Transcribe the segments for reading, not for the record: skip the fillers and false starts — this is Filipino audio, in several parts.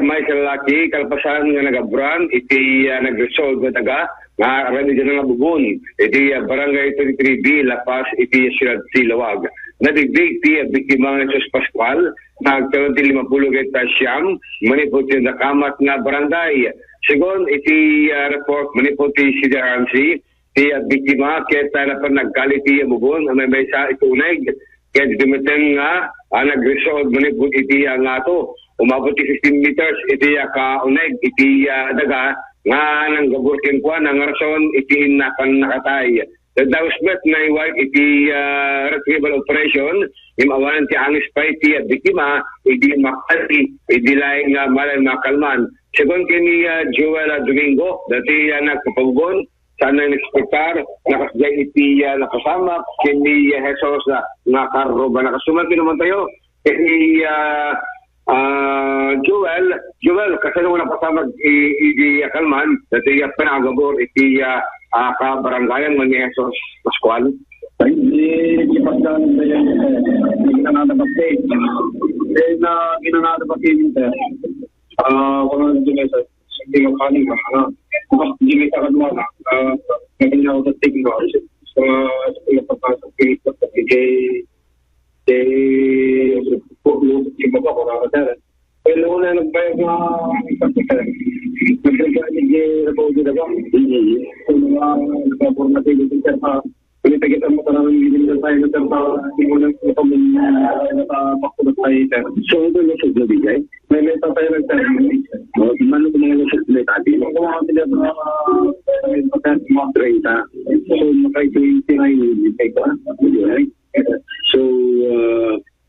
may kalaki kalpasan nga nagabran iti nag-resolve nga taga nga rami dyan nga bubon iti barangay 33B lapas iti Siyudad Silawag. Nadigdig ti biktima nga Jesus Pascual nagkaroon ti 50 siyam manipot yung nakamat nga barangay. Sigon iti report manipot ti CDRMC ti biktima kaya na pa nagkalit ti bubon may sa ituneg kaya dumiteng nga nag-resolve manipot iti nga to umabot ti 15 meters iti kauneg iti daga nga nang gaburkin ko nang rason iti napan nakatay. The Dawsmet na iwag iti retrieval operation yung awanan ti angis pa iti biktima iti makali iti laing malay makalman. Segon kini Joel Domingo dati nagpapabugon sana in-expectar nakasjay iti nakasama kini Jesus na karoba nakasuman naman tayo kini Joel, kasi nung napasamag i Kalman, dati panagabor iti kabarangayan man ni Jesus Pascual. Ay, di pasdan na yan, ginanadabate. Na ginanadabate yun, kung ano din sa hindi ng kanin, mas hindi ka kadwa na, hindi ako sa tigno, sa pagpapasok kinito, iba pa ko nakatara. Pero una nagbayag na ikasikan. Nagbayag na po dito ba? So, mga nagpapormatig ito sa pinitagitan mo talagang hindi na tayo na simulan ko kami natapakulot tayo. So, ito yung suglo bigay? May meta tayo nagtayo. Mano ko mga lusot na itabi? Kung mga sila mga pagkakas 30. So, maka-20 na yung ibigay ko. So,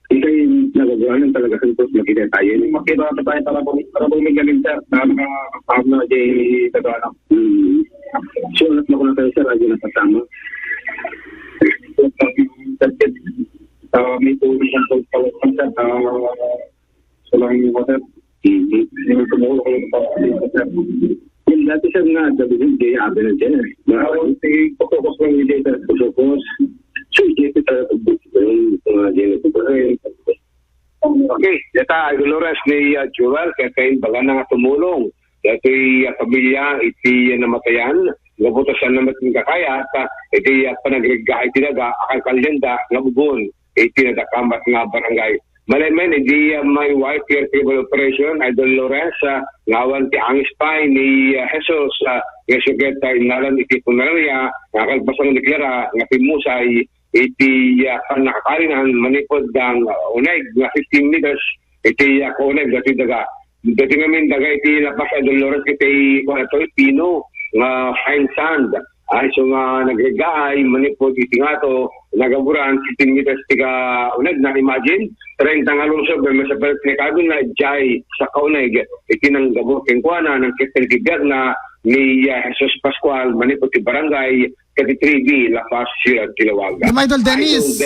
isa yung nagagawanan talaga sa ito makita tayo. Makita tayo para bumigaling sir na nakakasama na dyan kagawanan. So, anak na ko na tayo sir, radyo na kasama. May tuloy ang pagpalasan sir sa lang yung water. Yung tumulong ko yung pagpalasan sir. Yung dati sir nga, sabihin kaya abel na dyan. Pagkakos lang yung data. Pagkakos. So, ito tayo yung mga dyan. Okay, data Dolores ni Joel kaya kain baga na nga tumulong. Dati pamilya iti namatayan, nabutosan naman ng kakaya at iti panagriga iti naga akal kalyenda nga bubon iti nadakamat nga barangay. Malaman, hindi may white retrieval operation, Idol Lawrence, ngawan ti angis pa ni Jesus, nga sugeta inalan iti punarya, nga kalpasang deklara, nga pimusay, iti nakakalinan, manipod ng uneg, nga 15 meters, iti uneg, dati daga. Dati ngamin daga iti lapas Idol Lawrence, iti pino, nga fine sand. So nga nagregaay, manipod iti nga to, nagaburan, 15 meters tika uneg, na-imagine, 30 nga lungsog, may masapal pinakabin na jay sa kauneg, iti nang gabukin ko na, ng kitang na ni Jesus Pascual, manipod ti barangay, kati 3B, Lapas, Siyudad Silawag. Idol Dennis.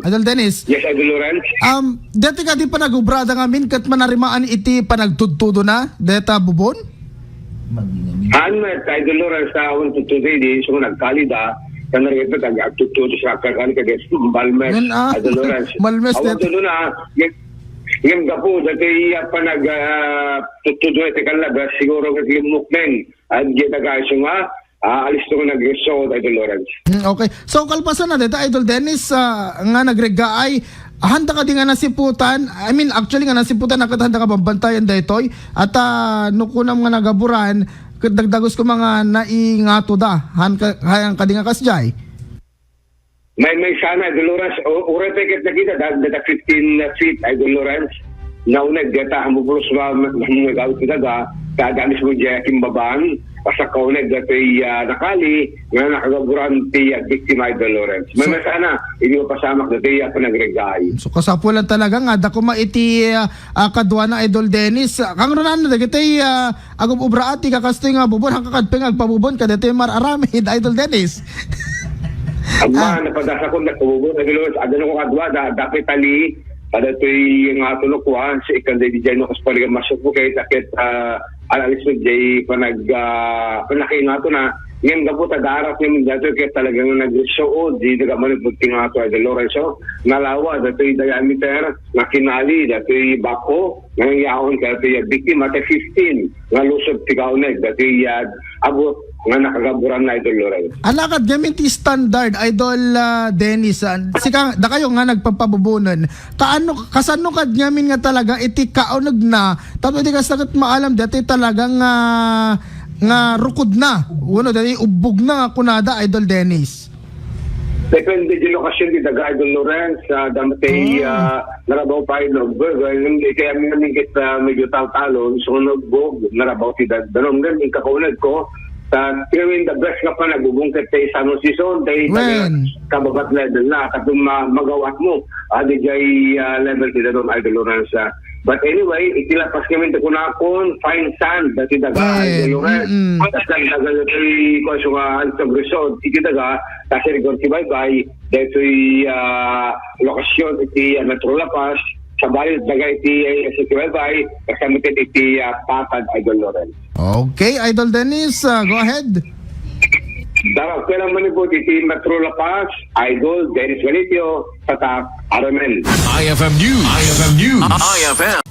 Idol Dennis. Yes, Idol Lawrence. Dati ka di pa nag-ubrada ngamin, kat manarimaan iti panagtudtudo na, deta bubon? Idol Lawrence, tawon tutuloy di, so nagkalida, kanarito nag-tututo sa kakali kagaya Malmes, Idol Lawrence. Malmes, dito na, yung gapo, dati pa nag-tutudo ito kalabas, siguro kasi yung mukmen, at kita guys, nga, alis ko nag-resort, Idol Lawrence. Okay. So, kalpasan na dito, Idol Dennis, nga nagregaay, handa ka din nga nasiputan, actually nga nasiputan, nakatanda ka bambantayan daytoy, at nukunam nga nagaburan, dagdagos ko mga naingato da, hayang ka din nga kasjay. May sana, Idol Lawrence, uray pekit na kita, dada 15 feet, Idol Lawrence, naunag, data, hamupulos mga gawit ko daga, kagalis mo dyan kimbabaan, pasakaw na dati nakali, nga nakagaburan ti biktima Idol Lawrence. May sana, hindi ko pasamak dati panagregay. So kasapulan talaga nga, dako maiti kadwa na Idol Dennis. Kang ronan na, dati agom ubraati, kakastoy nga bubon, hangkakadpeng agpabubon, kadati mararamid, Idol Dennis. Ama, napadasa ko nagpabubon, Idol Lawrence, adano ko kadwa, dapat tali, kada ito'y nga tunukuhan, si ikanday di dyan, kaspaligan masuk po kayo, takit alalis mo dyan, panaki nga ito na, ngayon ka po tadarap namin dito kaya talagang nag-show dito ka maniputing nga ito ay Lorenzo nalawa dito yung diameter na kinali dito yung bako nangyayahon ka dito yung biktima at 15 nga lusog tigawnek dito yung abot nga nakagaburan na Idol Lorenzo. Alakad gamit ti standard Idol Dennis. Sika da kayo nga nagpapabubunan. Kasano kad ngamin nga talaga iti kaunag na tapos di ka sakit maalam dati talagang nga rukod na. Uno dati ubog na kunada Idol Dennis. Depende di lokasyon di daga Idol Lorenz damatay narabaw pa yung kaya minamingkit medyo talon so nagbog narabaw si Danom ganun yung kakunad ko tingawin the best ka pa nagbubungkit tayo sa anong season tayo kababat level na katong magawat mo DJ level si Danom Idol Lorenz but anyway, itilapas kami ito kunakon, fine sand, dati daga, Idol Lorenz. Daga ito yung sa resort, iti daga, kasi record si Baybay, dito yung lokasyon, iti Metro Lapas, sa bali, daga iti si Baybay, kasamitin iti Patad, Idol Lorenz. Okay, Idol Dennis, go ahead. Darap ka naman po iti Metro Lapas, Idol Dennis Galitio, Tatak, Aramel. IFM News. IFM News. IFM